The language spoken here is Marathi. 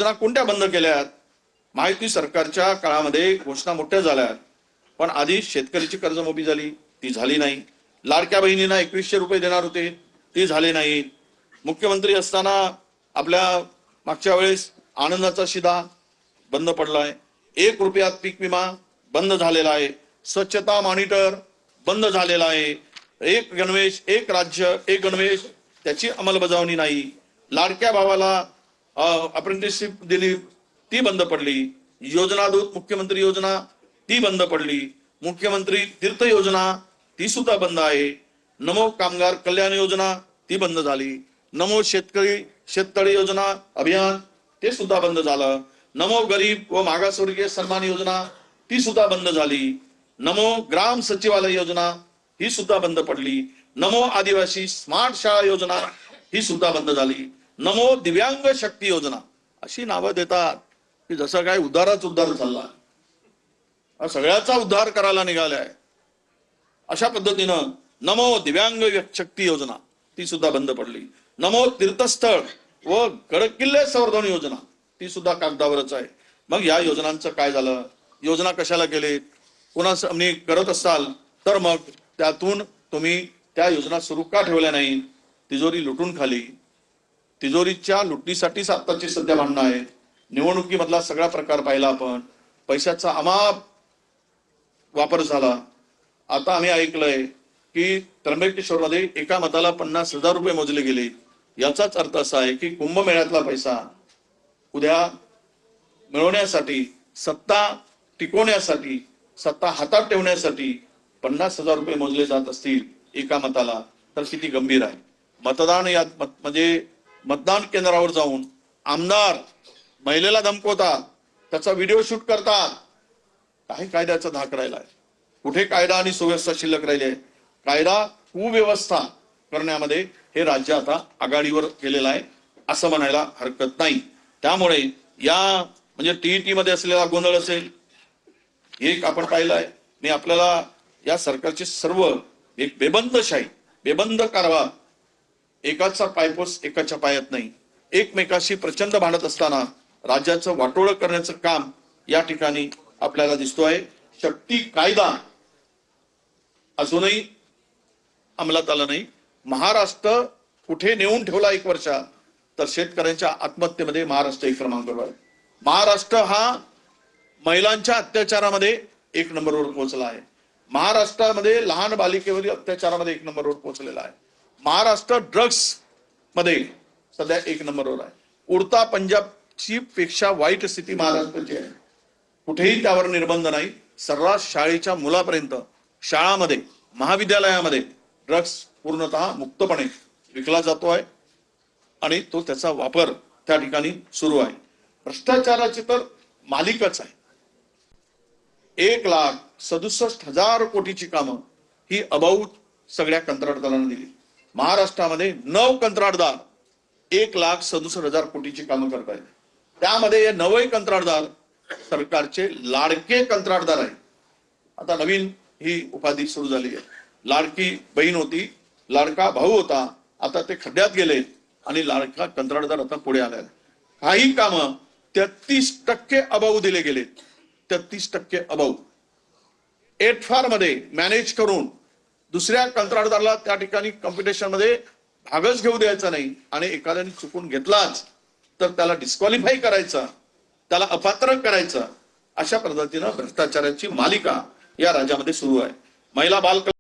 योजना कोणत्या बंद केल्यात? माहिती सरकारच्या काळामध्ये घोषणा मोठ्या झाल्या, पण आधी शेतकऱ्याची कर्जमाफी झाली, ती झाली नाही. लाडक्या बहिणींना 2100 रुपये देणार होते, ते झाले नाही. मुख्यमंत्री असताना आपल्या मागच्या वेळेस आनंदाचा शिधा बंद पडलाय. 1 रुपयात पीक विमा बंद झालेला आहे. स्वच्छता मॉनिटर बंद झालेला आहे. एक गणवेश एक राज्य एक गणवेश त्याची अंमलबजावणी नाही. लाडक्या भावाला अप्रेंटिसशिप दिली, ती बंद पडली. योजना दूत मुख्यमंत्री योजना ती बंद पडली. मुख्यमंत्री तीर्थ योजना ती सुद्धा बंद आहे. नमो कामगार कल्याण योजना ती बंद झाली. नमो शेतकरी शेततळे योजना अभियान ते सुद्धा बंद झालं. नमो गरीब व मागासवर्गीय सन्मान योजना ती सुद्धा बंद झाली. नमो ग्राम सचिवालय योजना ही सुद्धा बंद पडली. नमो आदिवासी स्मार्ट शाळा योजना ही सुद्धा बंद झाली. नमो दिव्यांग शक्ती योजना अशी नावं देतात की जसं काय उद्धाराच उद्धार चालला, सगळ्याचा उद्धार करायला निघालाय. अशा पद्धतीनं नमो दिव्यांग शक्ती योजना ती सुद्धा बंद पडली. नमो तीर्थस्थळ व गडकिल्ले संवर्धन योजना ती सुद्धा कागदावरच आहे. मग या योजनांचं काय झालं? योजना कशाला केली? कोणासाठी करत असाल तर मग त्यातून तुम्ही त्या योजना सुरू का ठेवल्या नाही? तिजोरी लुटून खाली. तिजोरीच्या लुटणीसाठीच आताची सध्या भांडणं आहे. निवडणुकीमधला सगळा प्रकार पाहिला आपण. पैशाचा अमाप वापर झाला. आता आम्ही ऐकलंय की त्र्यंबकेश्वरमध्ये एका मताला 50,000 रुपये मोजले गेले. याचाच अर्थ असा आहे की कुंभमेळ्यातला पैसा उद्या मिळवण्यासाठी, सत्ता टिकवण्यासाठी, सत्ता हातात ठेवण्यासाठी 50,000 रुपये मोजले जात असतील एका मताला, तर किती गंभीर आहे. मतदान या म्हणजे मतदान केंद्रावर जाऊन आमदार महिलेला धमकवतात, त्याचा व्हिडिओ शूट करतात. काही कायद्याचा धाक राहिलाय? कुठे कायदा आणि सुव्यवस्था शिल्लक राहिली आहे? कायदा कुव्यवस्था करण्यामध्ये हे राज्य आता आघाडीवर गेलेलं आहे असं म्हणायला हरकत नाही. त्यामुळे या म्हणजे टीईटी मध्ये असलेला गोंधळ असेल, एक आपण पाहिलंय. मी आपल्याला या सरकारचे सर्व एक बेबंदशाही, बेबंद कारभार, एकाचा पायपोस एकाच्या पायात नाही, एकमेकाशी प्रचंड भांडत असताना राज्याचं वाटोळं करण्याचं काम या ठिकाणी आपल्याला दिसतो आहे. शक्ती कायदा अजूनही अंमलात आला नाही. महाराष्ट्र कुठे नेऊन ठेवला 1 वर्षात? तर शेतकऱ्यांच्या आत्महत्येमध्ये महाराष्ट्र 1 क्रमांकावर आहे. महाराष्ट्र हा महिलांच्या अत्याचारामध्ये 1 नंबरवर पोहोचला आहे. महाराष्ट्रामध्ये लहान बालिकेवरील अत्याचारामध्ये 1 नंबरवर पोहोचलेला आहे. महाराष्ट्र ड्रग्स मध्ये सध्या 1 नंबरवर आहे. उडता पंजाबची पेक्षा वाईट स्थिती महाराष्ट्राची आहे. कुठेही त्यावर निर्बंध नाही. सर्रास शाळेच्या मुलापर्यंत शाळामध्ये, महाविद्यालयामध्ये ड्रग्स पूर्णतः मुक्तपणे विकला जातो आहे आणि तो त्याचा वापर त्या ठिकाणी सुरू आहे. भ्रष्टाचाराची तर मालिकच आहे. 1,67,000 कोटीची कामं ही अबाऊ सगळ्या कंत्राटदारांना दिली. महाराष्ट्रामध्ये 9 कंत्राटदार 1,67,000 कोटीची कामं करतायत. त्यामध्ये हे 9 कंत्राटदार सरकारचे लाडके कंत्राटदार आहेत. आता नवीन ही उपाधी सुरू झाली आहे. लाडकी बहीण होती, लाडका भाऊ होता, आता ते खड्ड्यात गेले आणि लाडका कंत्राटदार आता पुढे आले. काही कामं 33% अबाऊ दिले गेले. 33% अबाऊ. एटफार मध्ये मॅनेज करून दुसऱ्या कंत्राटदाराला त्या ठिकाणी कॉम्पिटिशन मध्ये भागच घेऊ द्यायचा नाही आणि एखाद्याने चुकून घेतलाच तर त्याला डिस्क्वालिफाय करायचा, त्याला अपात्र करायचं. अशा पद्धतीनं भ्रष्टाचाराची मालिका या राज्यामध्ये सुरू आहे. महिला बाल